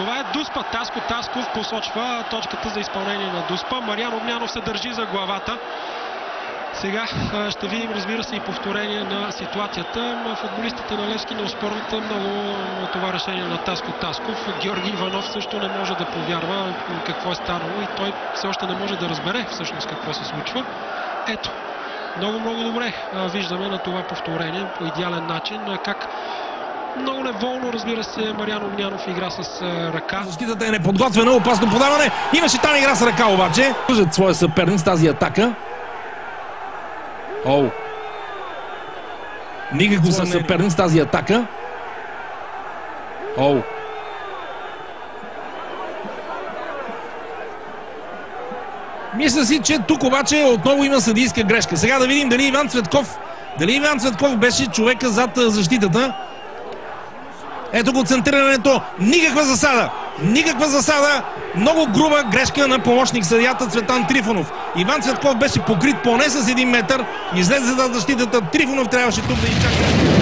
Това е Дуспа. Таско Тасков посочва точката за изпълнение на Дуспа. Мариан Огнянов се държи за главата. Сега ще видим, разбира се, и повторение на ситуацията. Футболистите на Левски не оспорват много това решение на Таско Тасков. Георги Иванов също не може да повярва какво е станало и той все още не може да разбере всъщност какво се случва. Ето, много добре виждаме на това повторение по идеален начин как много неволно, разбира се, Мариан Огнянов игра с ръка. Защитата е неподготвена, опасно подаване. Имаше там игра с ръка обаче. Вържат своя съперник с тази атака. Никакво съперник с тази атака. Мисля си, че тук обаче отново има съдийска грешка. Сега да видим дали Иван Цветков беше човека зад защитата. Ето го центрирането. Никаква засада. Много груба грешка на помощник съдията Цветан Трифонов. Иван Цветков беше покрит поне с 1 метър. Излезе зад защитата. Трифонов трябваше тук да изчака.